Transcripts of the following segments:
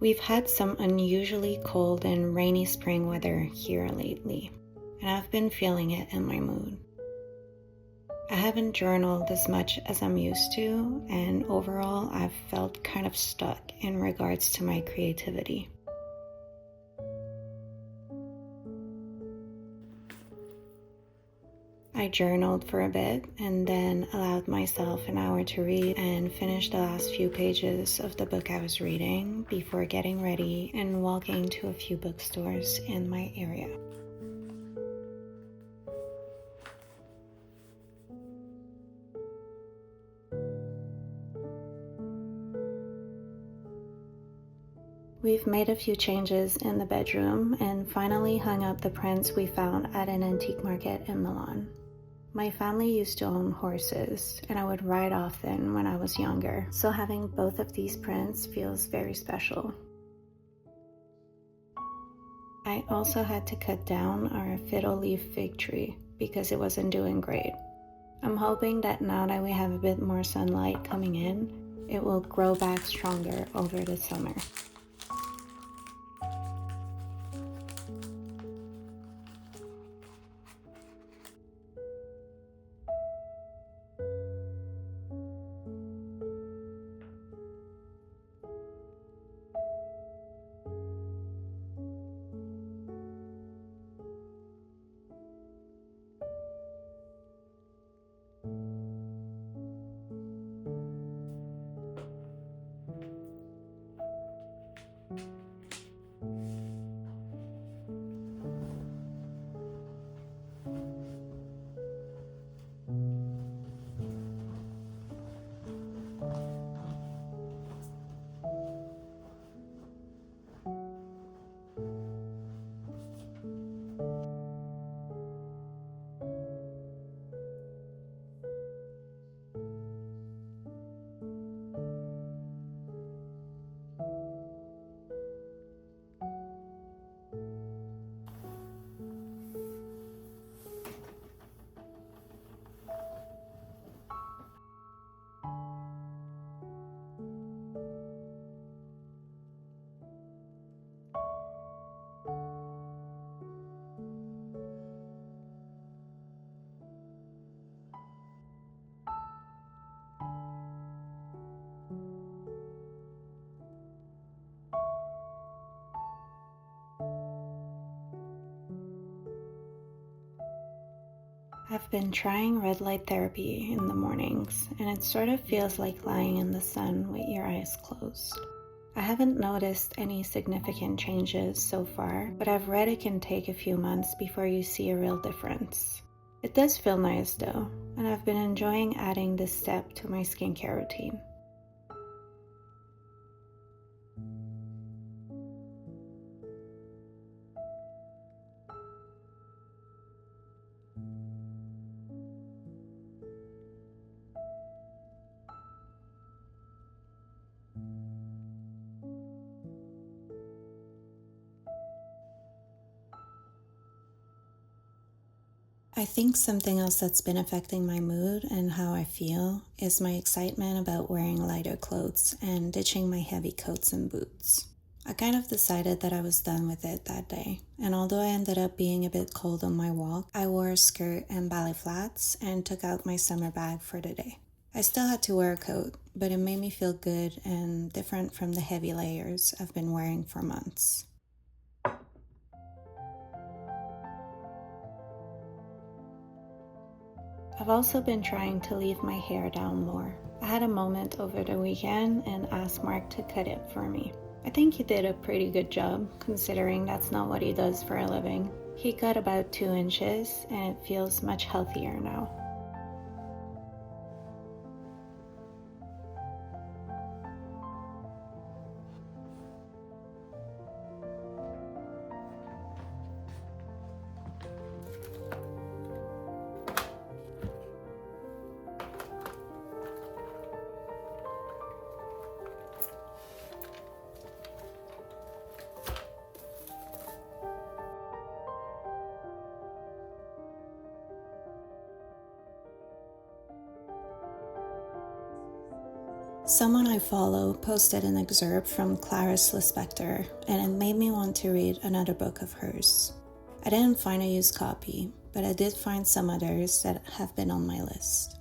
We've had some unusually cold and rainy spring weather here lately, and I've been feeling it in my mood. I haven't journaled as much as I'm used to, and overall I've felt kind of stuck in regards to my creativity. I journaled for a bit and then allowed myself an hour to read and finish the last few pages of the book I was reading before getting ready and walking to a few bookstores in my area. We've made a few changes in the bedroom and finally hung up the prints we found at an antique market in Milan. My family used to own horses, and I would ride often when I was younger, so having both of these prints feels very special. I also had to cut down our fiddle leaf fig tree because it wasn't doing great. I'm hoping that now that we have a bit more sunlight coming in, it will grow back stronger over the summer. I've been trying red light therapy in the mornings, and it sort of feels like lying in the sun with your eyes closed. I haven't noticed any significant changes so far, but I've read it can take a few months before you see a real difference. It does feel nice though, and I've been enjoying adding this step to my skincare routine. I think something else that's been affecting my mood and how I feel is my excitement about wearing lighter clothes and ditching my heavy coats and boots. I kind of decided that I was done with it that day, and although I ended up being a bit cold on my walk, I wore a skirt and ballet flats and took out my summer bag for the day. I still had to wear a coat, but it made me feel good and different from the heavy layers I've been wearing for months. I've also been trying to leave my hair down more. I had a moment over the weekend and asked Mark to cut it for me. I think he did a pretty good job, considering that's not what he does for a living. He cut about 2 inches, and it feels much healthier now. Someone I follow posted an excerpt from Clarice Lispector, and it made me want to read another book of hers. I didn't find a used copy, but I did find some others that have been on my list.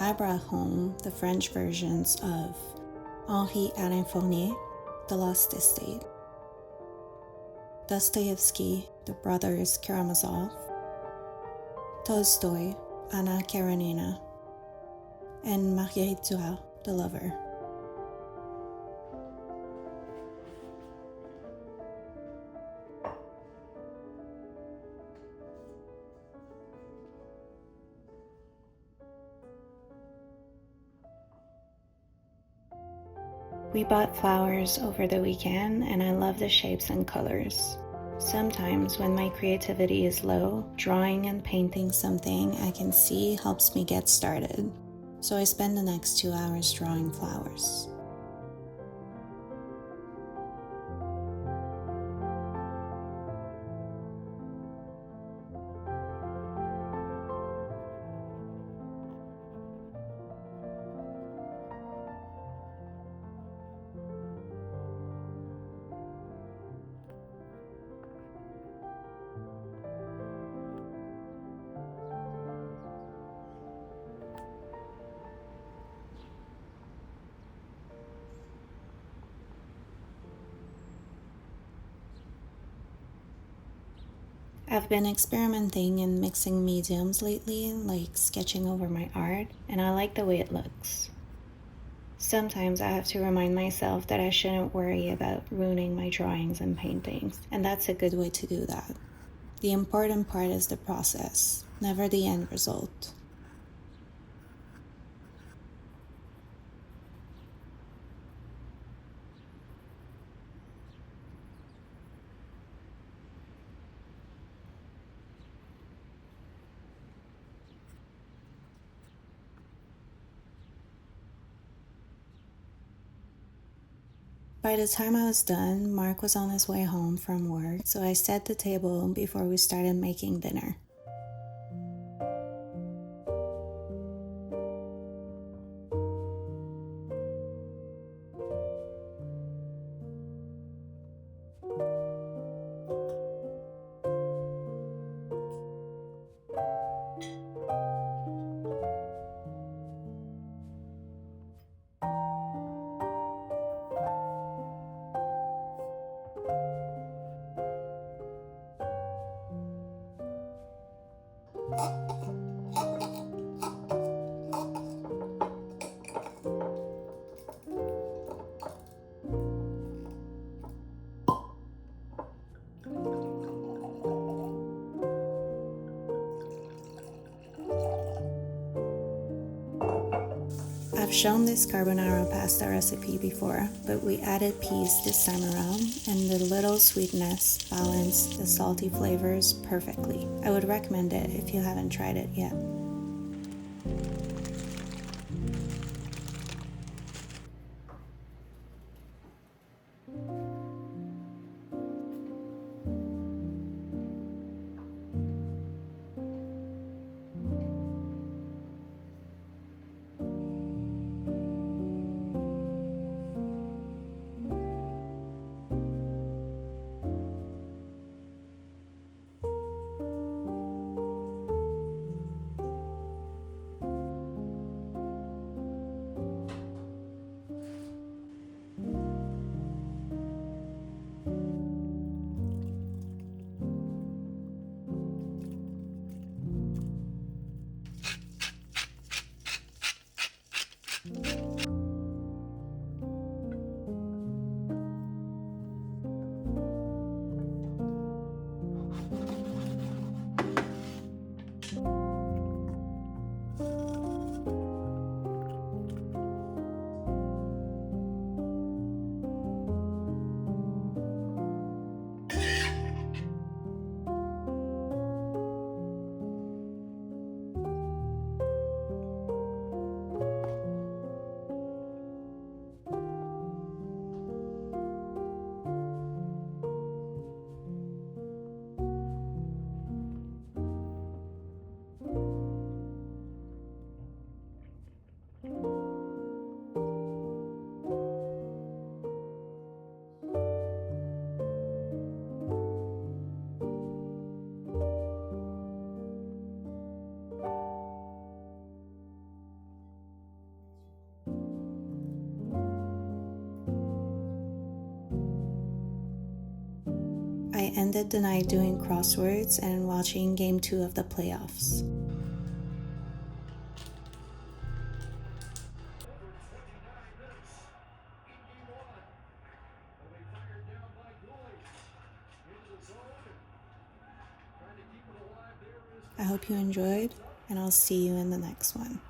I brought home the French versions of Henri Alain Fournier, The Lost Estate, Dostoevsky, The Brothers Karamazov, Tolstoy, Anna Karenina, and Marguerite Duras, The Lover. We bought flowers over the weekend, and I love the shapes and colors. Sometimes when my creativity is low, drawing and painting something I can see helps me get started. So I spend the next 2 hours drawing flowers. I've been experimenting and mixing mediums lately, like sketching over my art, and I like the way it looks. Sometimes I have to remind myself that I shouldn't worry about ruining my drawings and paintings, and that's a good way to do that. The important part is the process, never the end result. By the time I was done, Mark was on his way home from work, so I set the table before we started making dinner. I've shown this carbonara pasta recipe before, but we added peas this time around, and the little sweetness balanced the salty flavors perfectly. I would recommend it if you haven't tried it yet. ended the night doing crosswords and watching Game 2 of the playoffs. I hope you enjoyed, and I'll see you in the next one.